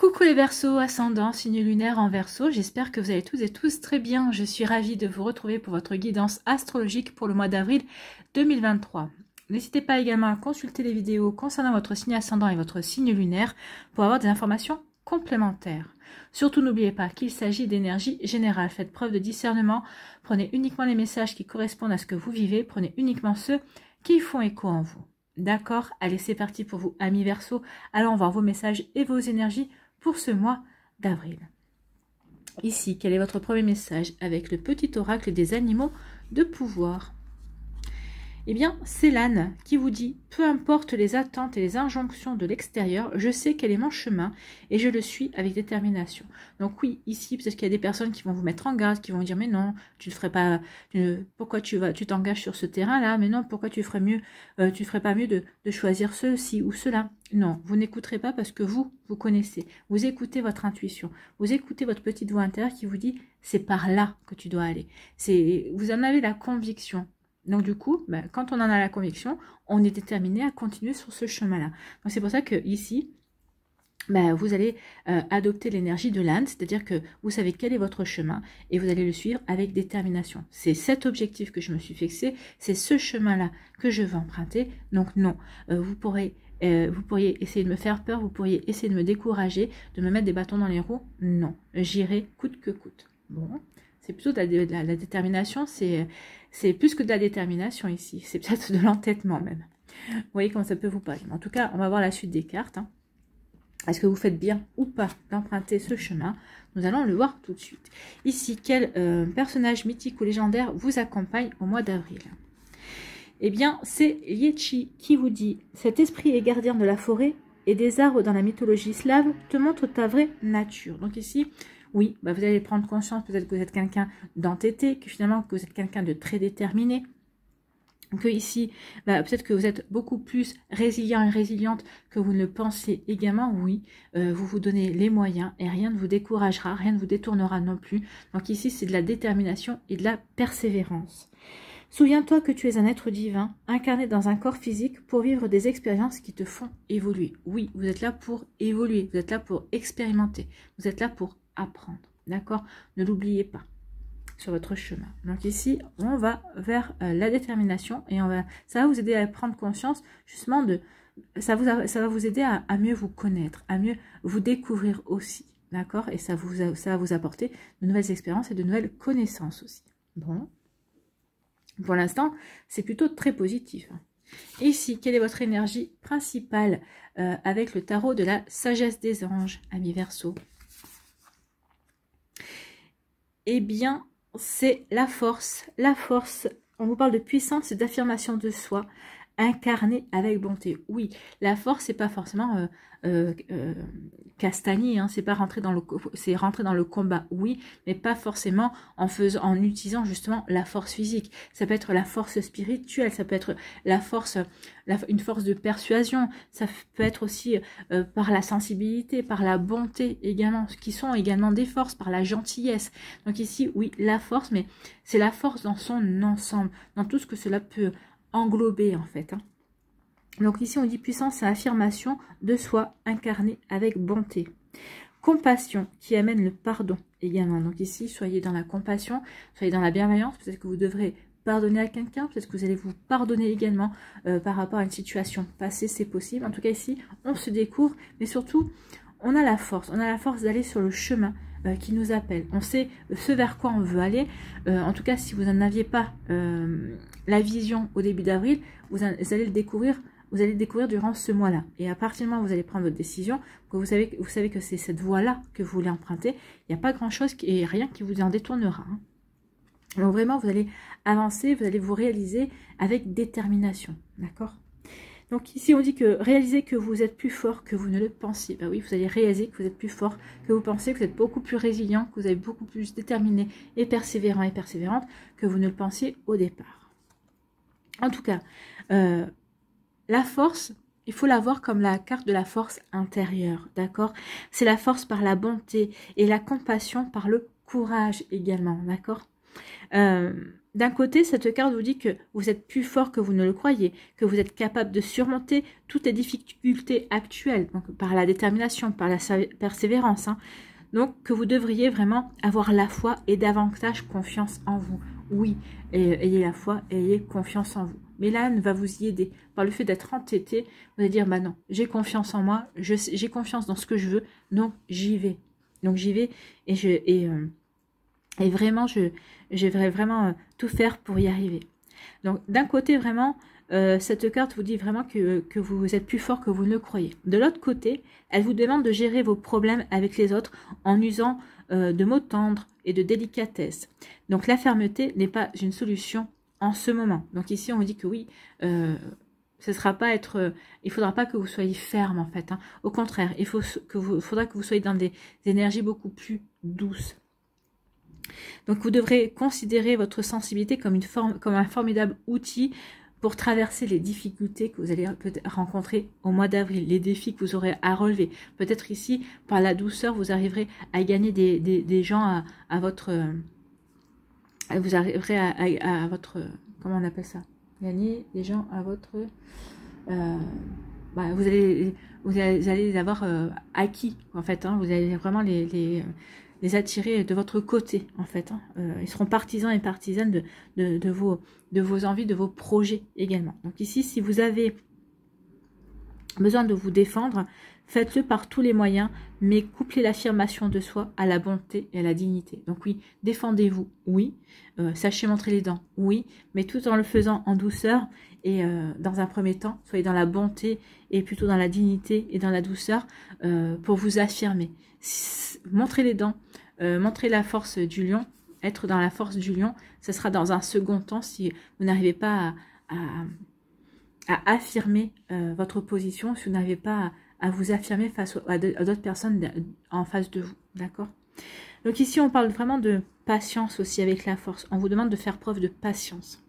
Coucou les Verseaux, ascendant, signe lunaire en Verseau, j'espère que vous allez toutes et tous très bien. Je suis ravie de vous retrouver pour votre guidance astrologique pour le mois d'avril 2023. N'hésitez pas également à consulter les vidéos concernant votre signe ascendant et votre signe lunaire pour avoir des informations complémentaires. Surtout n'oubliez pas qu'il s'agit d'énergie générale. Faites preuve de discernement, prenez uniquement les messages qui correspondent à ce que vous vivez, prenez uniquement ceux qui font écho en vous. D'accord? Allez, c'est parti pour vous, amis Verseaux. Allons voir vos messages et vos énergies pour ce mois d'avril. Ici, quel est votre premier message avec le petit oracle des animaux de pouvoir? Eh bien, c'est l'âne qui vous dit « Peu importe les attentes et les injonctions de l'extérieur, je sais quel est mon chemin et je le suis avec détermination. » Donc oui, ici, peut-être qu'il y a des personnes qui vont vous mettre en garde, qui vont dire « Mais non, tu ne ferais pas... pourquoi tu t'engages sur ce terrain-là? Mais non, pourquoi tu ferais mieux tu ne ferais pas mieux de choisir ceci ou cela ?» Non, vous n'écouterez pas parce que vous connaissez. Vous écoutez votre intuition. Vous écoutez votre petite voix intérieure qui vous dit « C'est par là que tu dois aller. » Vous en avez la conviction. Donc du coup, quand on en a la conviction, on est déterminé à continuer sur ce chemin-là. Donc c'est pour ça que ici, vous allez adopter l'énergie de l'âne, c'est-à-dire que vous savez quel est votre chemin et vous allez le suivre avec détermination. C'est cet objectif que je me suis fixé, c'est ce chemin-là que je veux emprunter. Donc non, vous pourriez essayer de me faire peur, vous pourriez essayer de me décourager, de me mettre des bâtons dans les roues. Non, j'irai coûte que coûte. Bon, c'est plutôt de la détermination, c'est plus que de la détermination ici, c'est peut-être de l'entêtement même. Vous voyez comment ça peut vous parler. En tout cas, on va voir la suite des cartes. Est-ce que vous faites bien ou pas d'emprunter ce chemin? Nous allons le voir tout de suite. Ici, quel personnage mythique ou légendaire vous accompagne au mois d'avril? Eh bien, c'est Liechi qui vous dit « Cet esprit est gardien de la forêt et des arbres dans la mythologie slave te montre ta vraie nature. » Donc ici, oui, vous allez prendre conscience peut-être que vous êtes quelqu'un d'entêté, que finalement que vous êtes quelqu'un de très déterminé, que ici, peut-être que vous êtes beaucoup plus résilient et résiliente que vous ne le pensez également. Oui, vous vous donnez les moyens et rien ne vous découragera, rien ne vous détournera non plus. Donc ici, c'est de la détermination et de la persévérance. Souviens-toi que tu es un être divin, incarné dans un corps physique pour vivre des expériences qui te font évoluer. Oui, vous êtes là pour évoluer, vous êtes là pour expérimenter, vous êtes là pour apprendre. D'accord? Ne l'oubliez pas sur votre chemin. Donc ici, on va vers la détermination et ça va vous aider à prendre conscience justement ça va vous aider à mieux vous connaître, à mieux vous découvrir aussi. D'accord? Et ça va vous apporter de nouvelles expériences et de nouvelles connaissances aussi. Bon. Pour l'instant, c'est plutôt très positif. Et ici, quelle est votre énergie principale avec le tarot de la sagesse des anges, amis Verseau? Eh bien, c'est la force. La force, on vous parle de puissance et d'affirmation de soi, incarnée avec bonté. Oui, la force, c'est pas forcément castagner, hein, c'est pas rentrer dans le combat, oui, mais pas forcément en utilisant justement la force physique. Ça peut être la force spirituelle, ça peut être la force, une force de persuasion, ça peut être aussi par la sensibilité, par la bonté également, qui sont également des forces, par la gentillesse. Donc ici, oui, la force, mais c'est la force dans son ensemble, dans tout ce que cela peut englober en fait. Donc ici on dit puissance et affirmation de soi incarnée avec bonté. Compassion qui amène le pardon également. Donc ici soyez dans la compassion, soyez dans la bienveillance. Peut-être que vous devrez pardonner à quelqu'un, peut-être que vous allez vous pardonner également par rapport à une situation passée, c'est possible. En tout cas ici on se découvre, mais surtout on a la force d'aller sur le chemin qui nous appelle. On sait ce vers quoi on veut aller. En tout cas, si vous n'en aviez pas la vision au début d'avril, vous allez le découvrir. Vous allez le découvrir durant ce mois-là. Et à partir du moment où vous allez prendre votre décision, que vous savez que c'est cette voie-là que vous voulez emprunter, il n'y a pas grand-chose et rien qui vous en détournera. Hein. Donc vraiment, vous allez avancer, vous allez vous réaliser avec détermination. D'accord? Donc ici, on dit que réalisez que vous êtes plus fort que vous ne le pensiez. Ben oui, vous allez réaliser que vous êtes plus fort que vous pensez, que vous êtes beaucoup plus résilient, que vous êtes beaucoup plus déterminé et persévérant et persévérante que vous ne le pensiez au départ. En tout cas, la force, il faut la voir comme la carte de la force intérieure, d'accord? C'est la force par la bonté et la compassion par le courage également, d'accord? d'un côté, cette carte vous dit que vous êtes plus fort que vous ne le croyez, que vous êtes capable de surmonter toutes les difficultés actuelles, donc par la détermination, par la persévérance, hein. Donc, que vous devriez vraiment avoir la foi et davantage confiance en vous. Oui, ayez la foi, ayez confiance en vous. Mais là, va vous y aider. Par le fait d'être entêté, vous allez dire, bah non, j'ai confiance en moi, j'ai confiance dans ce que je veux, donc j'y vais. Donc j'y vais et vraiment, je vais vraiment tout faire pour y arriver. Donc d'un côté, vraiment, cette carte vous dit vraiment que vous êtes plus fort que vous ne le croyez. De l'autre côté, elle vous demande de gérer vos problèmes avec les autres en usant de mots tendres et de délicatesse. Donc la fermeté n'est pas une solution en ce moment. Donc ici, on vous dit que oui, ce sera pas être, il faudra pas que vous soyez ferme en fait, hein. Au contraire, faudra que vous soyez dans des énergies beaucoup plus douces. Donc vous devrez considérer votre sensibilité comme un formidable outil pour traverser les difficultés que vous allez peut-être rencontrer au mois d'avril, les défis que vous aurez à relever. Peut-être ici, par la douceur, vous arriverez à gagner des gens à votre... Vous arriverez à votre... Comment on appelle ça? Gagner des gens à votre... vous allez les avoir acquis, en fait, hein. Vous allez vraiment les attirer de votre côté, en fait, hein. Ils seront partisans et partisanes de vos envies, de vos projets également. Donc ici, si vous avez besoin de vous défendre, faites-le par tous les moyens, mais couplez l'affirmation de soi à la bonté et à la dignité. Donc oui, défendez-vous, oui, sachez montrer les dents, oui, mais tout en le faisant en douceur et dans un premier temps, soyez dans la bonté et plutôt dans la dignité et dans la douceur pour vous affirmer. Montrez les dents, montrez la force du lion, être dans la force du lion, ce sera dans un second temps si vous n'arrivez pas à affirmer votre position, si vous n'arrivez pas à vous affirmer face à d'autres personnes en face de vous, d'accord? Donc ici, on parle vraiment de patience aussi avec la force. On vous demande de faire preuve de patience.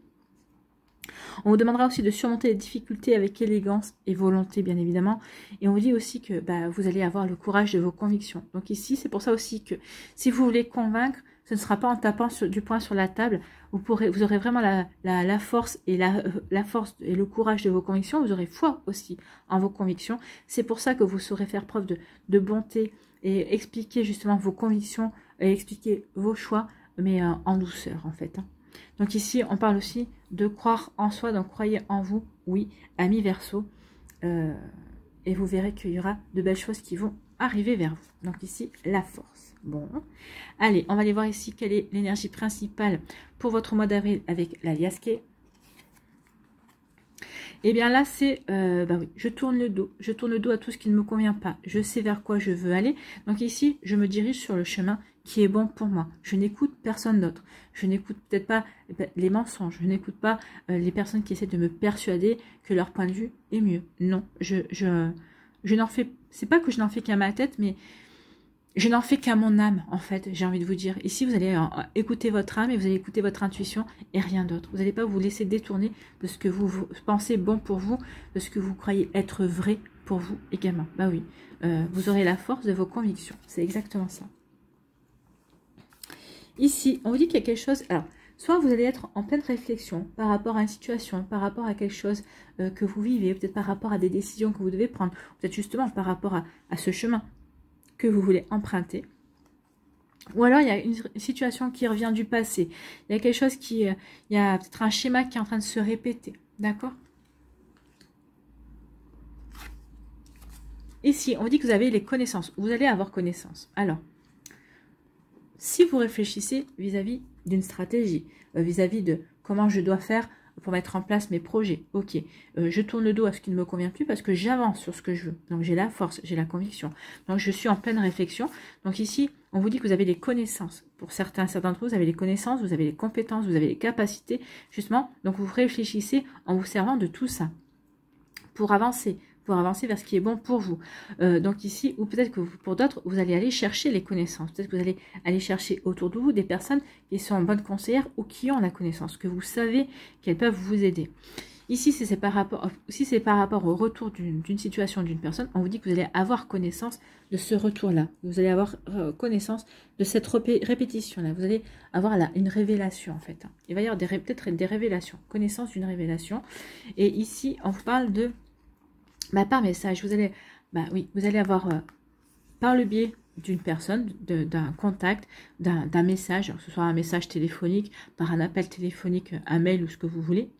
On vous demandera aussi de surmonter les difficultés avec élégance et volonté, bien évidemment. Et on vous dit aussi que vous allez avoir le courage de vos convictions. Donc ici, c'est pour ça aussi que si vous voulez convaincre, ce ne sera pas en tapant du poing sur la table. Vous aurez vraiment la force et la force et le courage de vos convictions. Vous aurez foi aussi en vos convictions. C'est pour ça que vous saurez faire preuve de bonté et expliquer justement vos convictions et expliquer vos choix, mais en douceur en fait, hein. Donc ici, on parle aussi de croire en soi, donc croyez en vous, oui, amis Verseau, et vous verrez qu'il y aura de belles choses qui vont arriver vers vous. Donc ici, la force. Bon, allez, on va aller voir ici quelle est l'énergie principale pour votre mois d'avril avec la Liasquée. Et bien là, c'est, oui, je tourne le dos à tout ce qui ne me convient pas, je sais vers quoi je veux aller. Donc ici, je me dirige sur le chemin qui est bon pour moi. Je n'écoute personne d'autre. Je n'écoute peut-être pas les mensonges. Je n'écoute pas les personnes qui essaient de me persuader que leur point de vue est mieux. Non, je n'en fais... C'est pas que je n'en fais qu'à ma tête, mais je n'en fais qu'à mon âme, en fait, j'ai envie de vous dire. Ici, vous allez écouter votre âme et vous allez écouter votre intuition et rien d'autre. Vous n'allez pas vous laisser détourner de ce que vous pensez bon pour vous, de ce que vous croyez être vrai pour vous également. Bah oui, vous aurez la force de vos convictions. C'est exactement ça. Ici, on vous dit qu'il y a quelque chose... Alors, soit vous allez être en pleine réflexion par rapport à une situation, par rapport à quelque chose que vous vivez, peut-être par rapport à des décisions que vous devez prendre, peut-être justement par rapport à ce chemin que vous voulez emprunter. Ou alors, il y a une situation qui revient du passé. Il y a quelque chose qui... il y a peut-être un schéma qui est en train de se répéter. D'accord? Ici, on vous dit que vous avez les connaissances. Vous allez avoir connaissance. Alors, si vous réfléchissez vis-à-vis d'une stratégie, vis-à-vis de comment je dois faire pour mettre en place mes projets, ok, je tourne le dos à ce qui ne me convient plus parce que j'avance sur ce que je veux. Donc j'ai la force, j'ai la conviction. Donc je suis en pleine réflexion. Donc ici, on vous dit que vous avez les connaissances. Pour certains d'entre vous, vous avez les connaissances, vous avez les compétences, vous avez les capacités, justement. Donc vous réfléchissez en vous servant de tout ça pour avancer vers ce qui est bon pour vous. Donc ici, ou peut-être que pour d'autres, vous allez aller chercher les connaissances. Peut-être que vous allez aller chercher autour de vous des personnes qui sont bonnes conseillères ou qui ont la connaissance, que vous savez qu'elles peuvent vous aider. Ici, si c'est par rapport au retour d'une situation d'une personne, on vous dit que vous allez avoir connaissance de ce retour-là. Vous allez avoir connaissance de cette répétition-là. Vous allez avoir là une révélation, en fait. Il va y avoir peut-être des révélations, connaissance d'une révélation. Et ici, on vous parle de, par message, vous allez, vous allez avoir, par le biais d'une personne, d'un contact, d'un message, que ce soit un message téléphonique, par un appel téléphonique, un mail ou ce que vous voulez,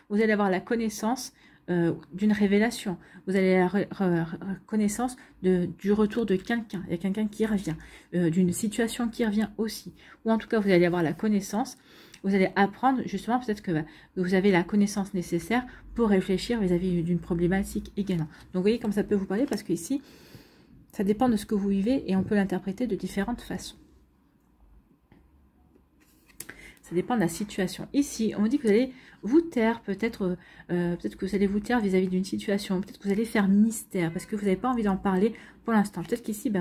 vous allez avoir la connaissance d'une révélation. Vous allez avoir la connaissance du retour de quelqu'un. Il y a quelqu'un qui revient, d'une situation qui revient aussi. Ou en tout cas, vous allez avoir la connaissance. Vous allez apprendre, justement, peut-être que vous avez la connaissance nécessaire pour réfléchir vis-à-vis d'une problématique également. Donc, vous voyez comme ça peut vous parler, parce qu'ici, ça dépend de ce que vous vivez et on peut l'interpréter de différentes façons. Ça dépend de la situation. Ici, on dit que vous allez vous taire, peut-être que vous allez vous taire vis-à-vis d'une situation, peut-être que vous allez faire mystère, parce que vous n'avez pas envie d'en parler pour l'instant. Peut-être qu'ici,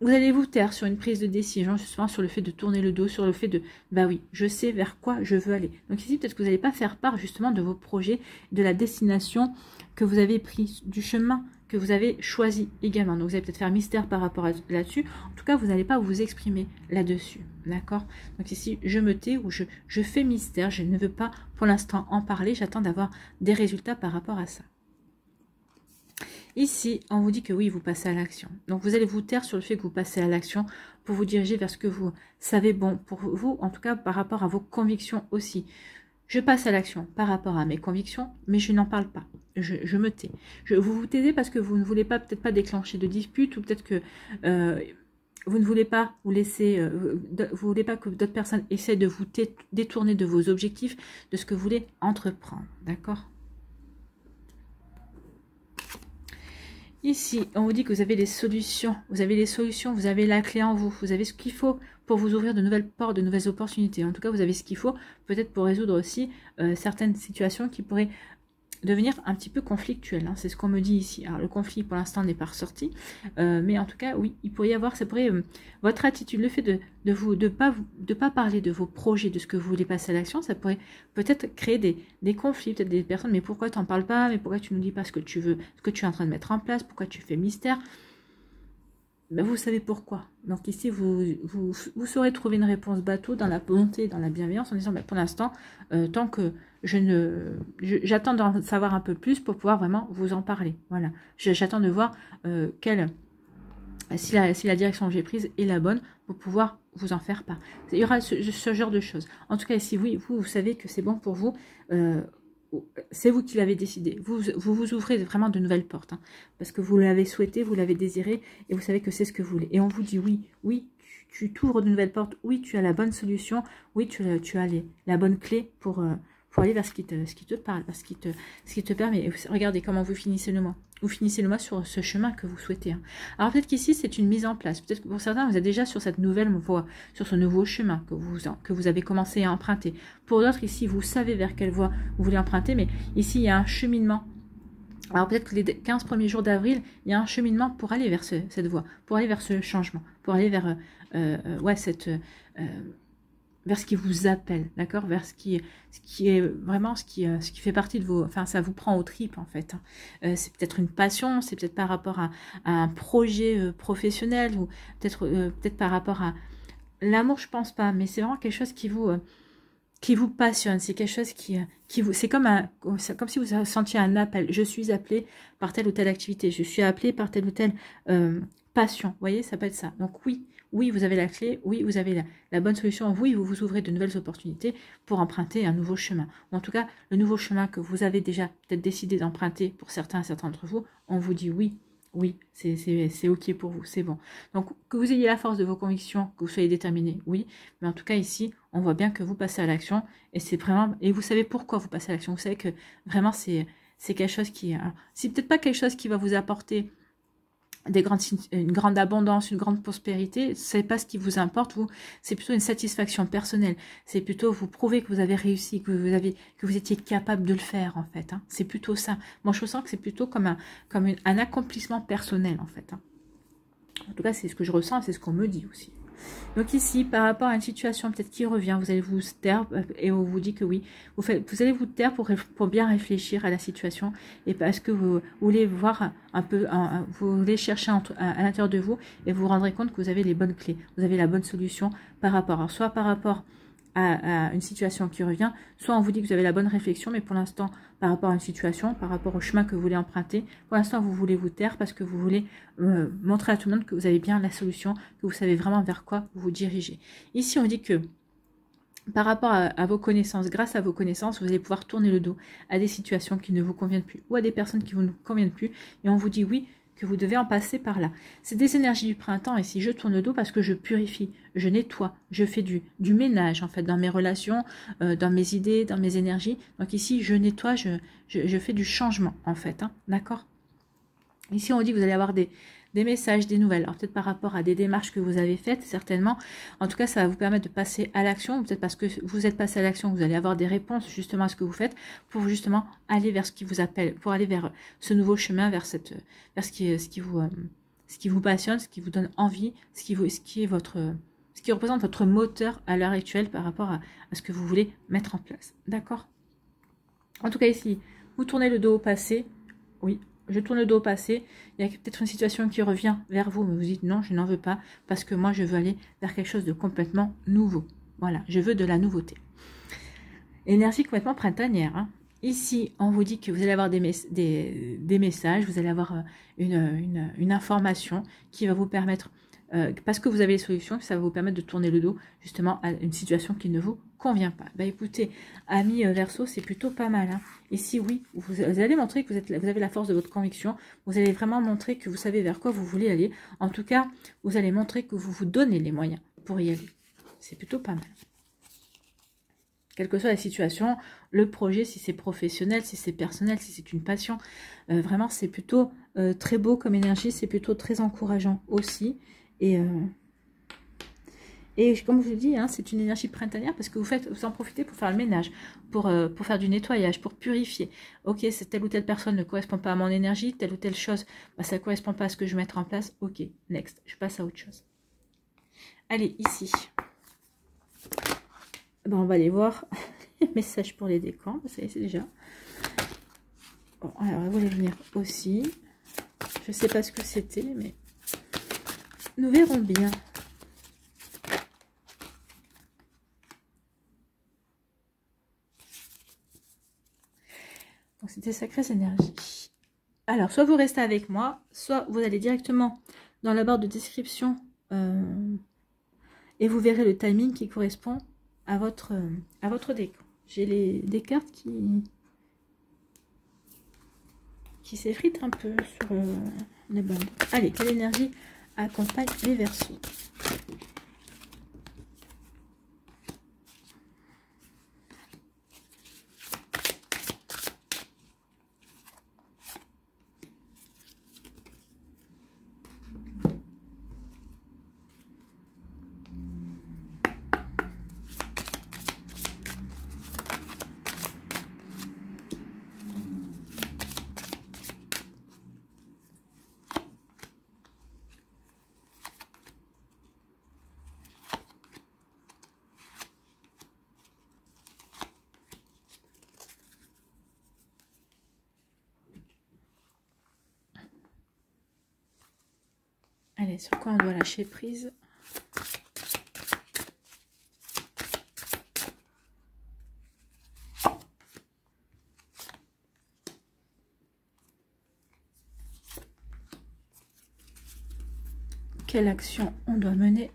vous allez vous taire sur une prise de décision, justement sur le fait de tourner le dos, sur le fait de, je sais vers quoi je veux aller. Donc ici, peut-être que vous n'allez pas faire part justement de vos projets, de la destination que vous avez pris, du chemin que vous avez choisi également. Donc vous allez peut-être faire mystère par rapport à là-dessus. En tout cas, vous n'allez pas vous exprimer là-dessus. D'accord? Donc ici, je me tais ou je fais mystère. Je ne veux pas pour l'instant en parler. J'attends d'avoir des résultats par rapport à ça. Ici, on vous dit que oui, vous passez à l'action. Donc, vous allez vous taire sur le fait que vous passez à l'action pour vous diriger vers ce que vous savez bon pour vous, en tout cas par rapport à vos convictions aussi. Je passe à l'action par rapport à mes convictions, mais je n'en parle pas. Je me tais. Vous vous taisez parce que vous ne voulez pas, peut-être pas déclencher de dispute, ou peut-être que vous ne voulez pas vous laisser, vous voulez pas que d'autres personnes essaient de vous détourner de vos objectifs, de ce que vous voulez entreprendre. D'accord ? Ici, on vous dit que vous avez les solutions. Vous avez les solutions, vous avez la clé en vous. Vous avez ce qu'il faut pour vous ouvrir de nouvelles portes, de nouvelles opportunités. En tout cas, vous avez ce qu'il faut peut-être pour résoudre aussi certaines situations qui pourraient devenir un petit peu conflictuelles. Hein. C'est ce qu'on me dit ici. Alors, le conflit, pour l'instant, n'est pas ressorti. Mais en tout cas, oui, il pourrait y avoir, ça pourrait, votre attitude, le fait de pas parler de vos projets, de ce que vous voulez passer à l'action, ça pourrait peut-être créer des conflits, peut-être des personnes, mais pourquoi tu n'en parles pas, mais pourquoi tu ne nous dis pas ce que tu veux, ce que tu es en train de mettre en place, pourquoi tu fais mystère. Vous savez pourquoi. Donc ici, vous saurez trouver une réponse bateau dans la bonté, dans la bienveillance, en disant, pour l'instant, tant que j'attends d'en savoir un peu plus pour pouvoir vraiment vous en parler. Voilà. J'attends de voir si la direction que j'ai prise est la bonne pour pouvoir vous en faire part. Il y aura ce genre de choses. En tout cas, si oui, vous savez que c'est bon pour vous, c'est vous qui l'avez décidé. Vous ouvrez vraiment de nouvelles portes. Hein, parce que vous l'avez souhaité, vous l'avez désiré, et vous savez que c'est ce que vous voulez. Et on vous dit oui, tu t'ouvres de nouvelles portes, oui, tu as la bonne solution, oui, tu as la bonne clé pour aller vers ce qui te parle, vers ce qui te permet. Et regardez comment vous finissez le mois. Vous finissez le mois sur ce chemin que vous souhaitez. Hein. Alors peut-être qu'ici, c'est une mise en place. Peut-être que pour certains, vous êtes déjà sur cette nouvelle voie, sur ce nouveau chemin que vous avez commencé à emprunter. Pour d'autres, ici, vous savez vers quelle voie vous voulez emprunter, mais ici, il y a un cheminement. Alors peut-être que les 15 premiers jours d'avril, il y a un cheminement pour aller vers cette voie, pour aller vers ce changement, pour aller vers vers ce qui vous appelle, d'accord, vers ce qui est vraiment ce qui fait partie de vos, enfin ça vous prend aux tripes en fait. Hein. C'est peut-être une passion, c'est peut-être par rapport à un projet professionnel ou peut-être par rapport à l'amour, je pense pas, mais c'est vraiment quelque chose qui vous passionne, c'est quelque chose qui vous, c'est comme si vous sentiez un appel. Je suis appelé par telle ou telle activité, je suis appelé par telle ou telle passion. Vous voyez, ça peut être ça. Donc oui, vous avez la clé, oui, vous avez la bonne solution, oui, vous vous ouvrez de nouvelles opportunités pour emprunter un nouveau chemin. Ou en tout cas, le nouveau chemin que vous avez déjà peut-être décidé d'emprunter pour certains d'entre vous, on vous dit oui, c'est ok pour vous, c'est bon. Donc, que vous ayez la force de vos convictions, que vous soyez déterminé, oui, mais en tout cas ici, on voit bien que vous passez à l'action et c'est vraiment, et vous savez pourquoi vous passez à l'action, vous savez que vraiment c'est quelque chose c'est peut-être pas quelque chose qui va vous apporter une grande abondance, une grande prospérité, c'est pas ce qui vous importe, vous, c'est plutôt une satisfaction personnelle, c'est plutôt vous prouver que vous avez réussi, que vous étiez capable de le faire, en fait, hein. C'est plutôt ça. Moi, je ressens que c'est plutôt comme un accomplissement personnel, en fait, hein. En tout cas, c'est ce que je ressens, c'est ce qu'on me dit aussi. Donc ici, par rapport à une situation peut-être qui revient, vous allez vous taire et on vous dit que oui, vous allez vous taire pour bien réfléchir à la situation et parce que vous voulez voir un peu, vous voulez chercher à l'intérieur de vous et vous vous rendrez compte que vous avez les bonnes clés, vous avez la bonne solution par rapport, soit par rapport à une situation qui revient, soit on vous dit que vous avez la bonne réflexion, mais pour l'instant, par rapport à une situation, par rapport au chemin que vous voulez emprunter, pour l'instant, vous voulez vous taire parce que vous voulez montrer à tout le monde que vous avez bien la solution, que vous savez vraiment vers quoi vous vous dirigez. Ici, on dit que par rapport à vos connaissances, grâce à vos connaissances, vous allez pouvoir tourner le dos à des situations qui ne vous conviennent plus ou à des personnes qui ne vous conviennent plus, et on vous dit oui, que vous devez en passer par là. C'est des énergies du printemps, ici je tourne le dos parce que je purifie, je nettoie, je fais du ménage en fait dans mes relations, dans mes idées, dans mes énergies. Donc ici je nettoie, je fais du changement en fait, hein, d'accord? Ici on dit que vous allez avoir des messages, des nouvelles, alors peut-être par rapport à des démarches que vous avez faites, certainement. En tout cas, ça va vous permettre de passer à l'action, peut-être parce que vous êtes passé à l'action, vous allez avoir des réponses justement à ce que vous faites, pour justement aller vers ce qui vous appelle, pour aller vers ce nouveau chemin, vers ce qui vous passionne, ce qui vous donne envie, ce qui représente votre moteur à l'heure actuelle par rapport à ce que vous voulez mettre en place. D'accord? En tout cas, ici, vous tournez le dos au passé, oui. Je tourne le dos au passé, il y a peut-être une situation qui revient vers vous, mais vous dites non, je n'en veux pas, parce que moi je veux aller vers quelque chose de complètement nouveau. Voilà, je veux de la nouveauté. Énergie complètement printanière. Hein. Ici, on vous dit que vous allez avoir des messages, vous allez avoir une information qui va vous permettre, parce que vous avez les solutions, ça va vous permettre de tourner le dos justement à une situation qui ne vous convient pas. Bah écoutez, amis Verseau, c'est plutôt pas mal. Hein. Ici, oui, vous allez montrer que vous avez la force de votre conviction. Vous allez vraiment montrer que vous savez vers quoi vous voulez aller. En tout cas, vous allez montrer que vous vous donnez les moyens pour y aller. C'est plutôt pas mal. Quelle que soit la situation, le projet, si c'est professionnel, si c'est personnel, si c'est une passion, vraiment, c'est plutôt très beau comme énergie. C'est plutôt très encourageant aussi. Et comme je vous dis, hein, c'est une énergie printanière parce que vous en profitez pour faire le ménage, pour faire du nettoyage, pour purifier. Ok, telle ou telle personne ne correspond pas à mon énergie, telle ou telle chose, bah, ça ne correspond pas à ce que je vais mettre en place. Ok, next, je passe à autre chose. Allez, ici. Ben, on va aller voir les messages pour les décans. Ça y est, c'est déjà. Bon, alors, elle voulait venir aussi. Je ne sais pas ce que c'était, mais nous verrons bien. Donc, c'était sacrées énergies. Alors, soit vous restez avec moi, soit vous allez directement dans la barre de description et vous verrez le timing qui correspond à votre décan. J'ai des cartes qui s'effritent un peu sur les bandes. Allez, quelle énergie accompagne les Verseaux? Allez, sur quoi on doit lâcher prise? Quelle action on doit mener?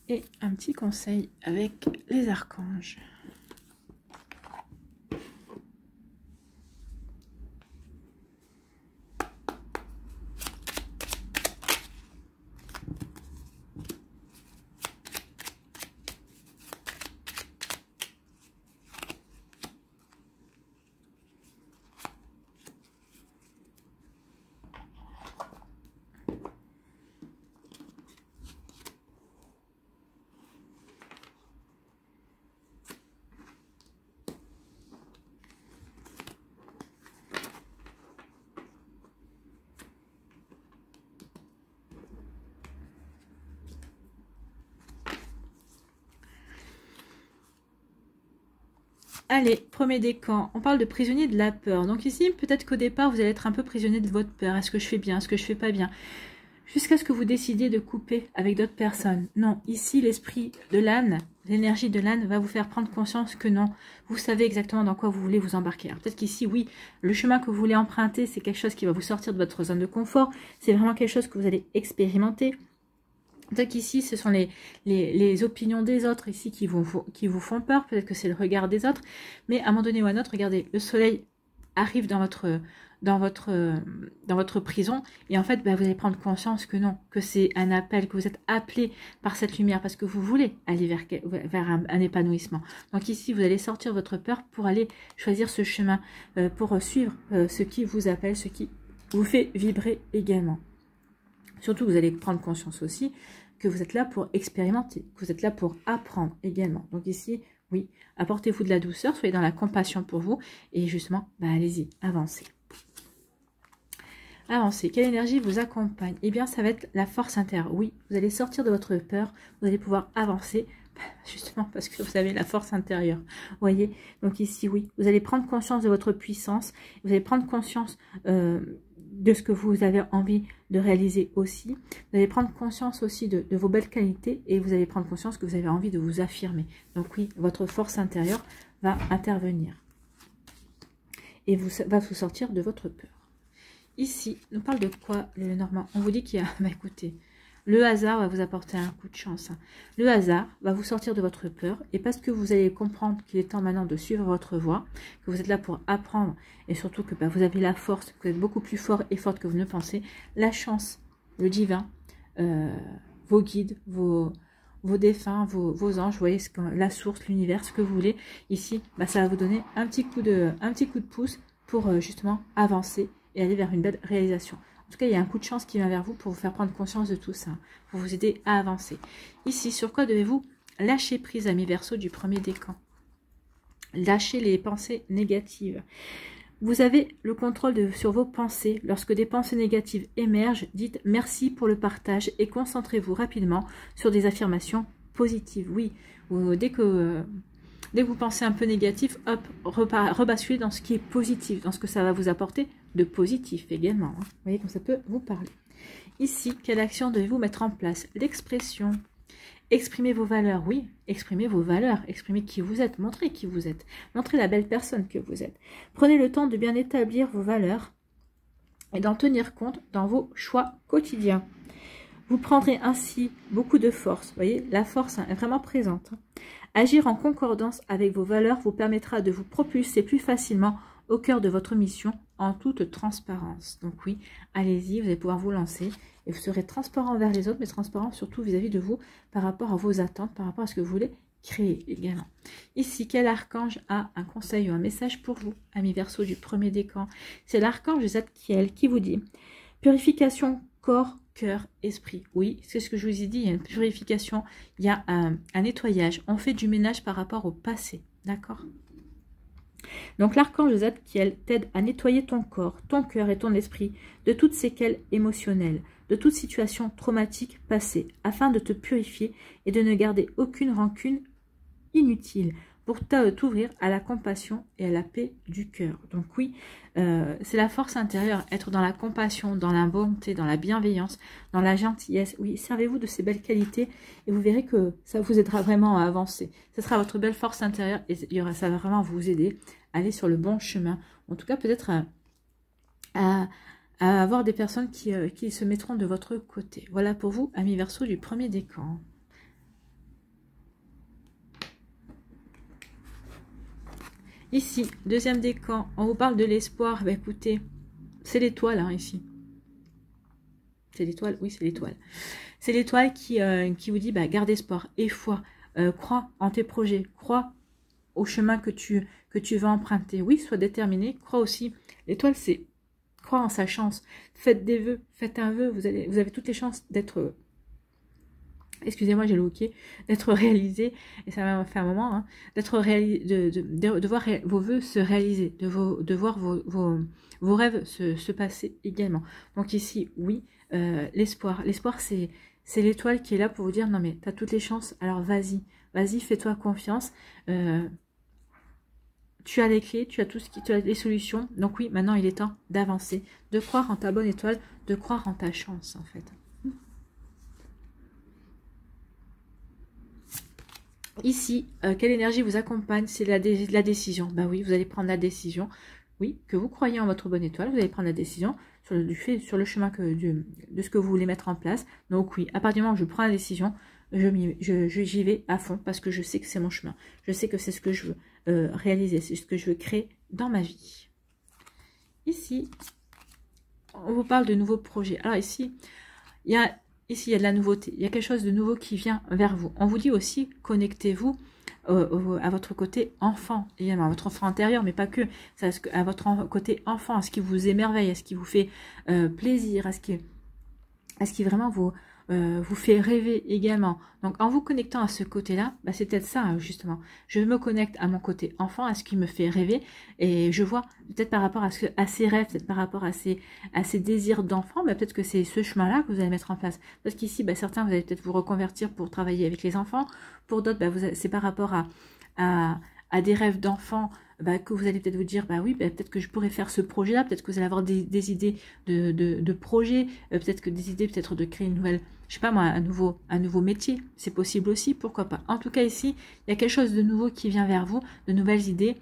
Et un petit conseil avec les archanges. Allez, premier décan, on parle de prisonnier de la peur. Donc ici, peut-être qu'au départ, vous allez être un peu prisonnier de votre peur. Est-ce que je fais bien? Est-ce que je fais pas bien? Jusqu'à ce que vous décidiez de couper avec d'autres personnes. Non, ici, l'esprit de l'âne, l'énergie de l'âne va vous faire prendre conscience que non, vous savez exactement dans quoi vous voulez vous embarquer. Peut-être qu'ici, oui, le chemin que vous voulez emprunter, c'est quelque chose qui va vous sortir de votre zone de confort. C'est vraiment quelque chose que vous allez expérimenter. Peut-être qu'ici, ce sont les opinions des autres ici qui vous font peur. Peut-être que c'est le regard des autres. Mais à un moment donné ou à un autre, regardez, le soleil arrive dans votre prison. Et en fait, bah, vous allez prendre conscience que non, que c'est un appel, que vous êtes appelé par cette lumière parce que vous voulez aller vers un épanouissement. Donc ici, vous allez sortir votre peur pour aller choisir ce chemin, pour suivre ce qui vous appelle, ce qui vous fait vibrer également. Surtout, vous allez prendre conscience aussi que vous êtes là pour expérimenter, que vous êtes là pour apprendre également. Donc ici, oui, apportez-vous de la douceur, soyez dans la compassion pour vous et justement, bah, allez-y, avancez. Avancez. Quelle énergie vous accompagne? Eh bien, ça va être la force intérieure. Oui, vous allez sortir de votre peur, vous allez pouvoir avancer, justement parce que vous avez la force intérieure. Vous voyez? Donc ici, oui, vous allez prendre conscience de votre puissance, vous allez prendre conscience de ce que vous avez envie de réaliser aussi. Vous allez prendre conscience aussi de vos belles qualités et vous allez prendre conscience que vous avez envie de vous affirmer. Donc oui, votre force intérieure va intervenir et va vous sortir de votre peur. Ici, on parle de quoi, le Normand? On vous dit qu'il y a, bah écoutez, le hasard va vous apporter un coup de chance. Le hasard va vous sortir de votre peur et parce que vous allez comprendre qu'il est temps maintenant de suivre votre voie, que vous êtes là pour apprendre et surtout que bah, vous avez la force, que vous êtes beaucoup plus fort et forte que vous ne pensez, la chance, le divin, vos guides, vos défunts, vos anges, vous voyez la source, l'univers, ce que vous voulez. Ici, bah, ça va vous donner un petit coup de pouce pour justement avancer et aller vers une belle réalisation. En tout cas, il y a un coup de chance qui vient vers vous pour vous faire prendre conscience de tout ça, pour vous aider à avancer. Ici, sur quoi devez-vous lâcher prise, amis Verseau, du premier décan? Lâchez les pensées négatives. Vous avez le contrôle sur vos pensées. Lorsque des pensées négatives émergent, dites merci pour le partage et concentrez-vous rapidement sur des affirmations positives. Oui, dès que vous pensez un peu négatif, hop, rebasculez dans ce qui est positif, dans ce que ça va vous apporter de positif également. Vous voyez comme ça peut vous parler. Ici, quelle action devez-vous mettre en place? L'expression. Exprimez vos valeurs, oui, exprimez vos valeurs, exprimez qui vous êtes, montrez qui vous êtes, montrez la belle personne que vous êtes. Prenez le temps de bien établir vos valeurs et d'en tenir compte dans vos choix quotidiens. Vous prendrez ainsi beaucoup de force, vous voyez, la force est vraiment présente. Agir en concordance avec vos valeurs vous permettra de vous propulser plus facilement au cœur de votre mission en toute transparence. Donc oui, allez-y, vous allez pouvoir vous lancer et vous serez transparent envers les autres, mais transparent surtout vis-à-vis de vous par rapport à vos attentes, par rapport à ce que vous voulez créer également. Ici, quel archange a un conseil ou un message pour vous, amis Verseau du premier décan? C'est l'archange Zadkiel qui vous dit purification corps, cœur, esprit. Oui, c'est ce que je vous ai dit, il y a une purification, il y a un nettoyage. On fait du ménage par rapport au passé, d'accord? Donc l'archange Zadkiel t'aide à nettoyer ton corps, ton cœur et ton esprit de toutes séquelles émotionnelles, de toute situation traumatique passée, afin de te purifier et de ne garder aucune rancune inutile pour t'ouvrir à la compassion et à la paix du cœur. Donc oui, c'est la force intérieure, être dans la compassion, dans la bonté, dans la bienveillance, dans la gentillesse. Oui, servez-vous de ces belles qualités et vous verrez que ça vous aidera vraiment à avancer. Ce sera votre belle force intérieure et ça va vraiment vous aider à aller sur le bon chemin. En tout cas, peut-être à avoir des personnes qui se mettront de votre côté. Voilà pour vous, amis Verseau du premier décan. Ici, deuxième décan, on vous parle de l'espoir. Ben, écoutez, c'est l'étoile hein, ici. C'est l'étoile, oui, c'est l'étoile. C'est l'étoile qui vous dit, bah, garde espoir et foi. Crois en tes projets, crois au chemin que tu vas emprunter. Oui, sois déterminé, crois aussi. L'étoile, c'est croire en sa chance. Faites des vœux, faites un vœu, vous avez toutes les chances d'être... Excusez-moi, j'ai loqué, d'être réalisé, et ça m'a fait un moment, hein, d'être réalisé, de voir vos vœux se réaliser, de voir vos rêves se passer également. Donc ici, oui, l'espoir. L'espoir, c'est l'étoile qui est là pour vous dire, non mais tu as toutes les chances, alors vas-y, fais-toi confiance. tu as les clés, tu as tout ce qui, tu as les solutions. Donc oui, maintenant il est temps d'avancer, de croire en ta bonne étoile, de croire en ta chance en fait. Ici, quelle énergie vous accompagne? C'est la décision. Bah oui, vous allez prendre la décision. Oui, que vous croyez en votre bonne étoile, vous allez prendre la décision sur le chemin de ce que vous voulez mettre en place. Donc oui, à partir du moment où je prends la décision, j'y vais à fond parce que je sais que c'est mon chemin. Je sais que c'est ce que je veux réaliser, c'est ce que je veux créer dans ma vie. Ici, on vous parle de nouveaux projets. Alors ici, il y a de la nouveauté. Il y a quelque chose de nouveau qui vient vers vous. On vous dit aussi, connectez-vous à votre côté enfant, également à votre enfant intérieur, mais pas que, à votre côté enfant, à ce qui vous émerveille, à ce qui vous fait plaisir, à ce qui vraiment vous fait rêver également. Donc en vous connectant à ce côté-là, bah, c'est peut-être ça justement. Je me connecte à mon côté enfant, à ce qui me fait rêver, et je vois peut-être par rapport à ces rêves, peut-être par rapport à ces désirs d'enfant, bah, peut-être que c'est ce chemin-là que vous allez mettre en place. Parce qu'ici, bah, certains, vous allez peut-être vous reconvertir pour travailler avec les enfants. Pour d'autres, bah, c'est par rapport à des rêves d'enfants, bah, que vous allez peut-être vous dire, bah oui, bah, peut-être que je pourrais faire ce projet-là, peut-être que vous allez avoir des idées de projets, peut-être que des idées peut-être de créer une nouvelle, je sais pas moi, un nouveau métier, c'est possible aussi, pourquoi pas. En tout cas ici, il y a quelque chose de nouveau qui vient vers vous, de nouvelles idées,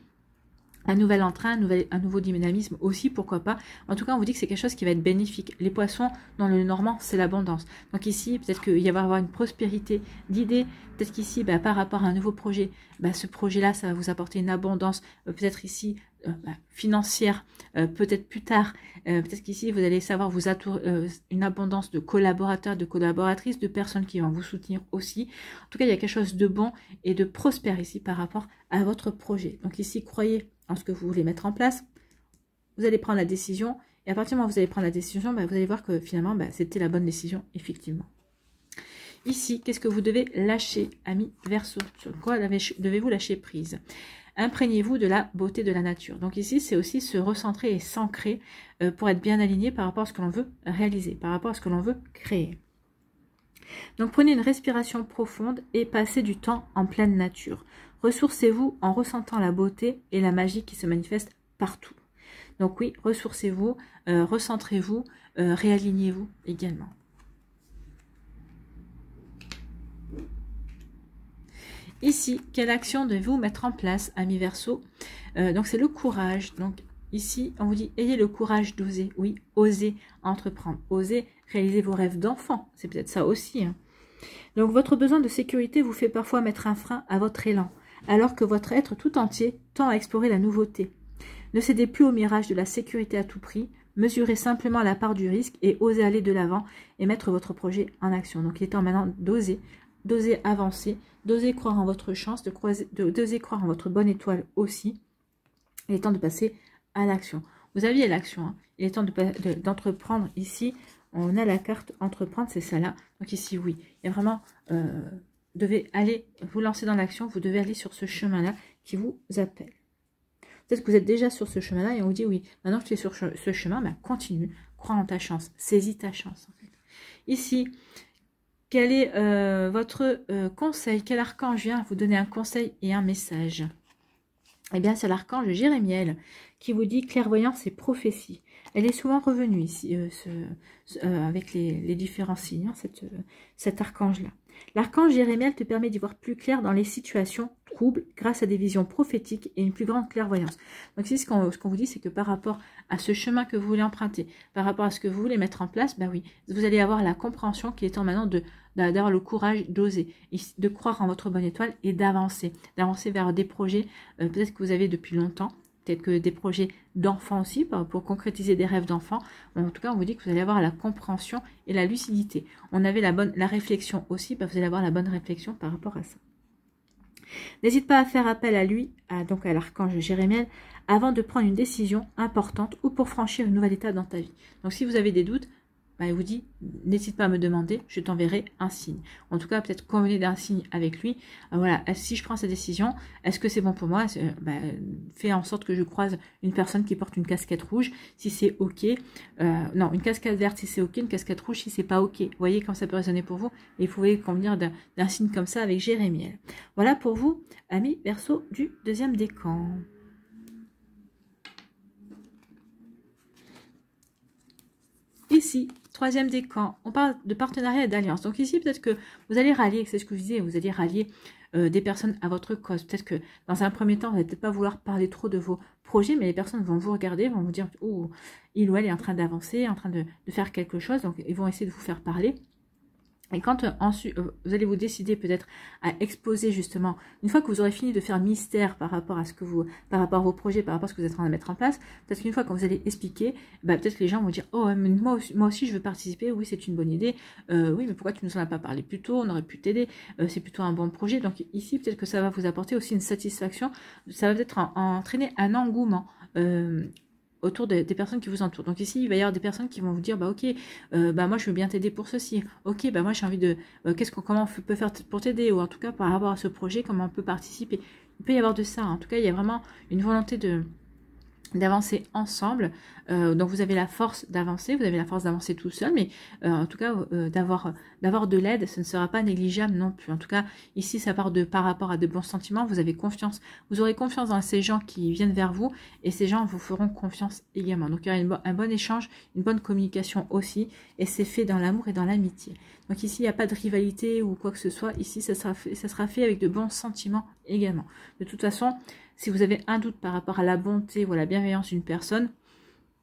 un nouvel entrain, un nouveau dynamisme aussi, pourquoi pas. En tout cas, on vous dit que c'est quelque chose qui va être bénéfique. Les poissons, dans le normand, c'est l'abondance. Donc ici, peut-être qu'il va y avoir une prospérité d'idées. Peut-être qu'ici, bah, par rapport à un nouveau projet, bah, ce projet-là, ça va vous apporter une abondance. Peut-être ici, financière, peut-être plus tard. Peut-être qu'ici, vous allez savoir vous une abondance de collaborateurs, de collaboratrices, de personnes qui vont vous soutenir aussi. En tout cas, il y a quelque chose de bon et de prospère ici par rapport à votre projet. Donc ici, croyez en ce que vous voulez mettre en place, vous allez prendre la décision, et à partir du moment où vous allez prendre la décision, bah, vous allez voir que finalement, bah, c'était la bonne décision, effectivement. Ici, qu'est-ce que vous devez lâcher, amis Verseau? Sur quoi devez-vous lâcher prise? Imprégnez-vous de la beauté de la nature. Donc ici, c'est aussi se recentrer et s'ancrer pour être bien aligné par rapport à ce que l'on veut réaliser, par rapport à ce que l'on veut créer. Donc prenez une respiration profonde et passez du temps en pleine nature. Ressourcez-vous en ressentant la beauté et la magie qui se manifestent partout. Donc oui, ressourcez-vous, recentrez-vous, réalignez-vous également. Ici, quelle action devez-vous mettre en place, amis Verseau? Donc c'est le courage. Donc ici, on vous dit, ayez le courage d'oser. Oui, osez entreprendre, osez réaliser vos rêves d'enfant. C'est peut-être ça aussi. Hein. Donc votre besoin de sécurité vous fait parfois mettre un frein à votre élan, alors que votre être tout entier tend à explorer la nouveauté. Ne cédez plus au mirage de la sécurité à tout prix, mesurez simplement la part du risque et osez aller de l'avant et mettre votre projet en action. Donc il est temps maintenant d'oser avancer, d'oser croire en votre chance, d'oser croire en votre bonne étoile aussi. Il est temps de passer à l'action. Vous aviez l'action, hein. Il est temps d'entreprendre ici. On a la carte entreprendre, c'est ça là. Donc ici, oui, il y a vraiment, devez aller vous lancer dans l'action, vous devez aller sur ce chemin-là qui vous appelle. Peut-être que vous êtes déjà sur ce chemin-là et on vous dit, oui, maintenant que tu es sur ce chemin, ben, continue, crois en ta chance, saisis ta chance. En fait. Ici, quel est votre conseil? Quel archange vient vous donner un conseil et un message? Eh bien, c'est l'archange Jérémiel qui vous dit clairvoyance et prophétie. Elle est souvent revenue ici avec les différents signes, hein, cet archange-là. L'archange Jérémiel te permet d'y voir plus clair dans les situations troubles grâce à des visions prophétiques et une plus grande clairvoyance. Donc ici, ce qu'on vous dit, c'est que par rapport à ce chemin que vous voulez emprunter, par rapport à ce que vous voulez mettre en place, ben oui, vous allez avoir la compréhension qu'il est temps maintenant d'avoir le courage d'oser, de croire en votre bonne étoile et d'avancer vers des projets peut-être que vous avez depuis longtemps, peut-être que des projets d'enfants aussi, pour concrétiser des rêves d'enfants. En tout cas, on vous dit que vous allez avoir la compréhension et la lucidité. On avait la réflexion aussi, vous allez avoir la bonne réflexion par rapport à ça. N'hésite pas à faire appel à lui, donc à l'archange Jérémiel, avant de prendre une décision importante ou pour franchir une nouvelle étape dans ta vie. Donc si vous avez des doutes, il vous dit, n'hésite pas à me demander, je t'enverrai un signe. En tout cas, peut-être convenez d'un signe avec lui. Voilà, si je prends cette décision, est-ce que c'est bon pour moi? Fais en sorte que je croise une personne qui porte une casquette rouge, si c'est ok. Non, une casquette verte si c'est ok, une casquette rouge si c'est pas ok. Vous voyez comme ça peut résonner pour vous. Et vous pouvez convenir d'un signe comme ça avec Jérémiel. Voilà pour vous, amis Verseau du deuxième décan. Ici, troisième décan, on parle de partenariat et d'alliance. Donc ici, peut-être que vous allez rallier, c'est ce que je disais, vous allez rallier des personnes à votre cause. Peut-être que dans un premier temps, vous n'allez peut-être pas vouloir parler trop de vos projets, mais les personnes vont vous regarder, vont vous dire, oh, il ou elle est en train d'avancer, en train de faire quelque chose, donc ils vont essayer de vous faire parler. Et quand ensuite vous allez vous décider peut-être à exposer justement, une fois que vous aurez fini de faire mystère par rapport à ce que vous, par rapport à vos projets, par rapport à ce que vous êtes en train de mettre en place, peut-être qu'une fois quand vous allez expliquer, bah, peut-être que les gens vont dire, oh mais moi aussi je veux participer, oui c'est une bonne idée, oui mais pourquoi tu nous en as pas parlé plus tôt, on aurait pu t'aider, c'est plutôt un bon projet. Donc ici peut-être que ça va vous apporter aussi une satisfaction, ça va peut-être entraîner un engouement. Autour des personnes qui vous entourent. Donc ici, il va y avoir des personnes qui vont vous dire, bah ok, bah moi je veux bien t'aider pour ceci. Ok, bah moi j'ai envie de, comment on peut faire pour t'aider, ou en tout cas par rapport à ce projet, comment on peut participer. Il peut y avoir de ça. En tout cas, il y a vraiment une volonté d'avancer ensemble. Donc vous avez la force d'avancer, vous avez la force d'avancer tout seul, mais en tout cas d'avoir de l'aide, ce ne sera pas négligeable non plus. En tout cas ici ça part par rapport à de bons sentiments, vous avez confiance, vous aurez confiance dans ces gens qui viennent vers vous, et ces gens vous feront confiance également. Donc il y aura un bon échange, une bonne communication aussi, et c'est fait dans l'amour et dans l'amitié. Donc ici il n'y a pas de rivalité ou quoi que ce soit, ici ça sera fait avec de bons sentiments également. De toute façon, si vous avez un doute par rapport à la bonté ou à la bienveillance d'une personne,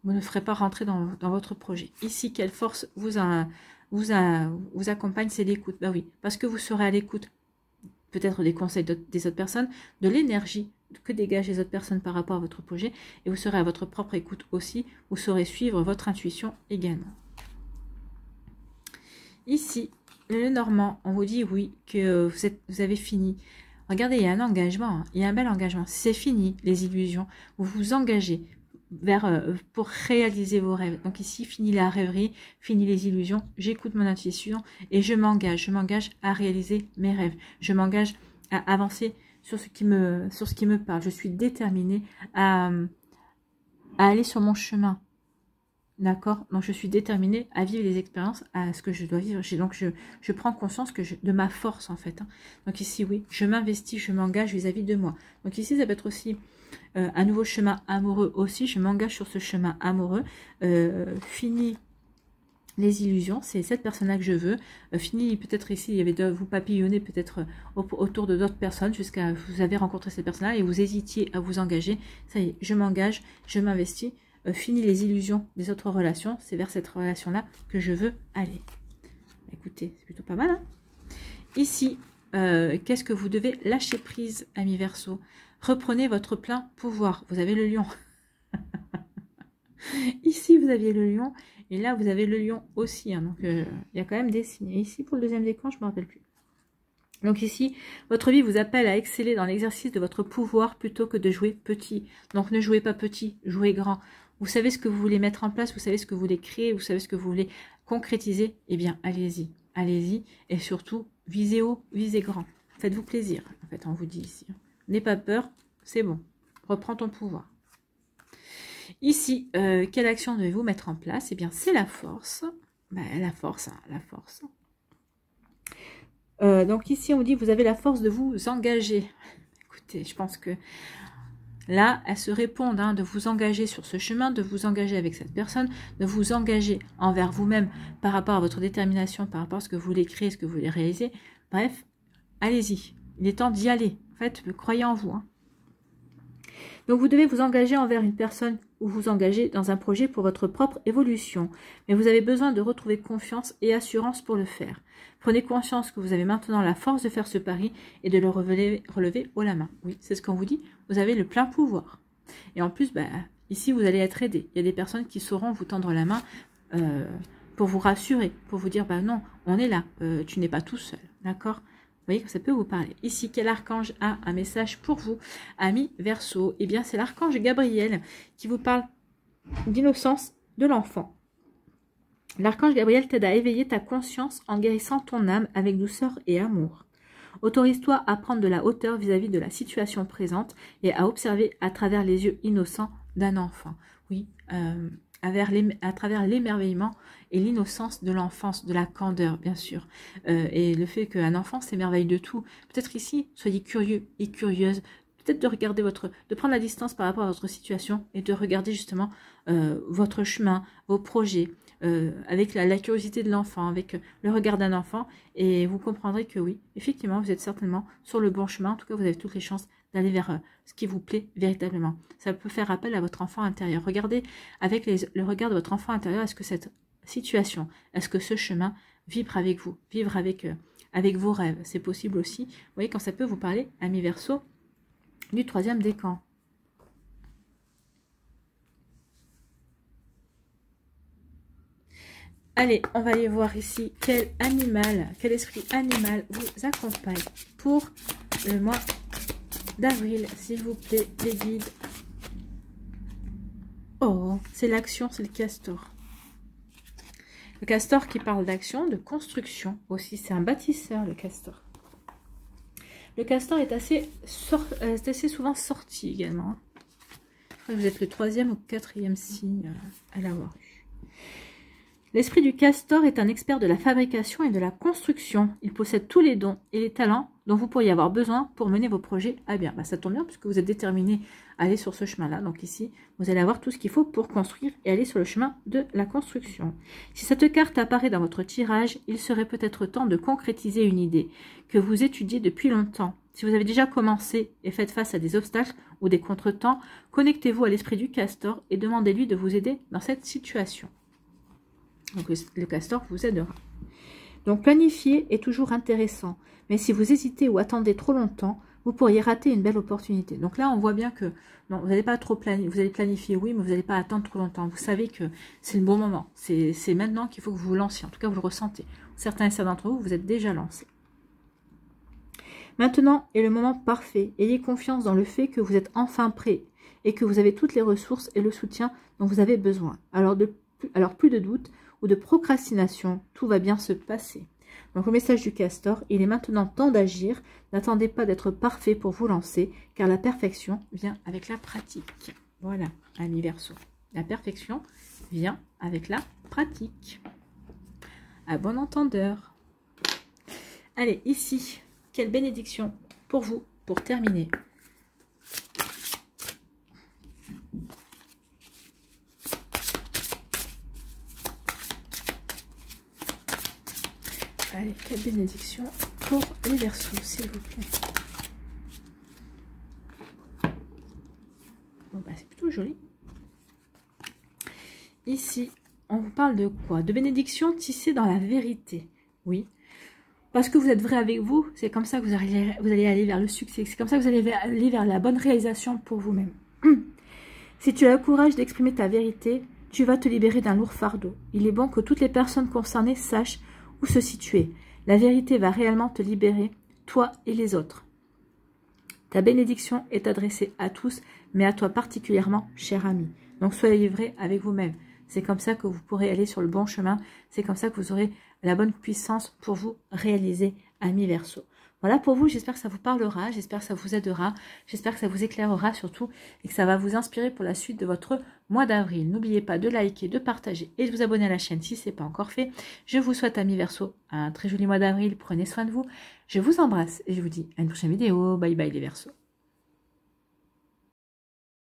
vous ne ferez pas rentrer dans votre projet. Ici, quelle force vous accompagne, c'est l'écoute. Bah oui, parce que vous serez à l'écoute peut-être des conseils des autres personnes, de l'énergie que dégagent les autres personnes par rapport à votre projet, et vous serez à votre propre écoute aussi, vous saurez suivre votre intuition également. Ici, le Normand, on vous dit oui, que vous avez fini. Regardez, il y a un engagement, hein, il y a un bel engagement. C'est fini, les illusions. Vous vous engagez pour réaliser vos rêves. Donc ici, fini la rêverie, fini les illusions. J'écoute mon intuition et je m'engage. Je m'engage à réaliser mes rêves. Je m'engage à avancer sur ce qui me parle. Je suis déterminée à aller sur mon chemin. D'accord? Donc je suis déterminée à vivre les expériences, à ce que je dois vivre. Donc je prends conscience de ma force en fait. Hein. Donc ici oui, je m'investis, je m'engage vis-à-vis de moi. Donc ici ça peut être aussi un nouveau chemin amoureux aussi. Je m'engage sur ce chemin amoureux. Fini les illusions, c'est cette personne-là que je veux. Fini peut-être ici, il y avait de vous papillonner peut-être autour de d'autres personnes jusqu'à vous avez rencontré cette personne-là et vous hésitiez à vous engager. Ça y est, je m'engage, je m'investis. Fini les illusions des autres relations, c'est vers cette relation-là que je veux aller. Écoutez, c'est plutôt pas mal. Hein, ici, qu'est-ce que vous devez lâcher prise, amis Verseau? Reprenez votre plein pouvoir. Vous avez le lion. Ici, vous aviez le lion. Et là, vous avez le lion aussi. Hein, donc, il y a quand même des signes. Et ici, pour le deuxième décan, je ne me rappelle plus. Donc ici, votre vie vous appelle à exceller dans l'exercice de votre pouvoir plutôt que de jouer petit. Donc ne jouez pas petit, jouez grand. Vous savez ce que vous voulez mettre en place, vous savez ce que vous voulez créer, vous savez ce que vous voulez concrétiser. Eh bien, allez-y, allez-y. Et surtout, visez haut, visez grand. Faites-vous plaisir, en fait, on vous dit ici. N'aie pas peur, c'est bon. Reprends ton pouvoir. Ici, quelle action devez-vous mettre en place? Eh bien, c'est la force. Ben, la force, hein, la force. Donc ici, on vous dit, vous avez la force de vous engager. Écoutez, je pense que là, elles se répondent, hein, de vous engager sur ce chemin, de vous engager avec cette personne, de vous engager envers vous-même par rapport à votre détermination, par rapport à ce que vous voulez créer, ce que vous voulez réaliser. Bref, allez-y. Il est temps d'y aller. En fait, croyez en vous. Hein. Donc, vous devez vous engager envers une personne ou vous engager dans un projet pour votre propre évolution. Mais vous avez besoin de retrouver confiance et assurance pour le faire. Prenez conscience que vous avez maintenant la force de faire ce pari et de le relever haut la main. Oui, c'est ce qu'on vous dit. Vous avez le plein pouvoir. Et en plus, bah, ici, vous allez être aidé. Il y a des personnes qui sauront vous tendre la main pour vous rassurer, pour vous dire, bah non, on est là, tu n'es pas tout seul. D'accord ? Vous voyez que ça peut vous parler. Ici, quel archange a un message pour vous, amis Verseau? Eh bien, c'est l'archange Gabriel qui vous parle d'innocence de l'enfant. L'archange Gabriel t'aide à éveiller ta conscience en guérissant ton âme avec douceur et amour. Autorise-toi à prendre de la hauteur vis-à-vis de la situation présente et à observer à travers les yeux innocents d'un enfant. Oui, à travers l'émerveillement et l'innocence de l'enfance, de la candeur, bien sûr. Et le fait qu'un enfant s'émerveille de tout. Peut-être ici, soyez curieux et curieuse. Peut-être de regarder de prendre la distance par rapport à votre situation et de regarder justement votre chemin, vos projets, avec la curiosité de l'enfant, avec le regard d'un enfant, et vous comprendrez que oui, effectivement, vous êtes certainement sur le bon chemin. En tout cas, vous avez toutes les chances d'aller vers ce qui vous plaît véritablement. Ça peut faire appel à votre enfant intérieur. Regardez avec le regard de votre enfant intérieur, est-ce que cette situation, est-ce que ce chemin vibre avec vous, vivre avec vos rêves. C'est possible aussi. Vous voyez, quand ça peut vous parler, ami Verseau, du 3e décan. Allez, on va aller voir ici quel animal, quel esprit animal vous accompagne pour le mois d'avril, s'il vous plaît, les guides. Oh, c'est l'action, c'est le castor. Le castor qui parle d'action, de construction aussi. C'est un bâtisseur, le castor. Le castor est assez souvent sorti également. Vous êtes le 3e ou 4e signe à l'avoir eu. L'esprit du castor est un expert de la fabrication et de la construction. Il possède tous les dons et les talents dont vous pourriez avoir besoin pour mener vos projets à bien. Ça tombe bien puisque vous êtes déterminé à aller sur ce chemin-là. Donc ici, vous allez avoir tout ce qu'il faut pour construire et aller sur le chemin de la construction. Si cette carte apparaît dans votre tirage, il serait peut-être temps de concrétiser une idée que vous étudiez depuis longtemps. Si vous avez déjà commencé et faites face à des obstacles ou des contretemps, connectez-vous à l'esprit du castor et demandez-lui de vous aider dans cette situation. Donc le castor vous aidera. Donc planifier est toujours intéressant, mais si vous hésitez ou attendez trop longtemps, vous pourriez rater une belle opportunité. Donc là, on voit bien que non, vous n'allez pas trop planifier. Vous allez planifier, oui, mais vous n'allez pas attendre trop longtemps. Vous savez que c'est le bon moment. C'est maintenant qu'il faut que vous vous lanciez. En tout cas, vous le ressentez. Certains et certains d'entre vous, vous êtes déjà lancés. Maintenant est le moment parfait. Ayez confiance dans le fait que vous êtes enfin prêt et que vous avez toutes les ressources et le soutien dont vous avez besoin. Alors plus de doute ou de procrastination, tout va bien se passer. Donc le message du castor, il est maintenant temps d'agir. N'attendez pas d'être parfait pour vous lancer, car la perfection vient avec la pratique. Voilà, ami Verseau. La perfection vient avec la pratique. À bon entendeur. Allez, ici, quelle bénédiction pour vous, pour terminer. Allez, quelle bénédiction pour les Verseaux, s'il vous plaît. Bon, c'est plutôt joli. Ici, on vous parle de quoi? De bénédiction tissée dans la vérité. Oui. Parce que vous êtes vrai avec vous, c'est comme ça que vous allez aller vers le succès. C'est comme ça que vous allez aller vers la bonne réalisation pour vous-même. Si tu as le courage d'exprimer ta vérité, tu vas te libérer d'un lourd fardeau. Il est bon que toutes les personnes concernées sachent où se situer. La vérité va réellement te libérer, toi et les autres. Ta bénédiction est adressée à tous, mais à toi particulièrement, cher ami. Donc soyez vrai avec vous-même. C'est comme ça que vous pourrez aller sur le bon chemin. C'est comme ça que vous aurez la bonne puissance pour vous réaliser, ami Verseau. Voilà pour vous, j'espère que ça vous parlera, j'espère que ça vous aidera, j'espère que ça vous éclairera surtout et que ça va vous inspirer pour la suite de votre mois d'avril. N'oubliez pas de liker, de partager et de vous abonner à la chaîne si ce n'est pas encore fait. Je vous souhaite, ami Verseau, un très joli mois d'avril, prenez soin de vous. Je vous embrasse et je vous dis à une prochaine vidéo. Bye bye les Verseaux.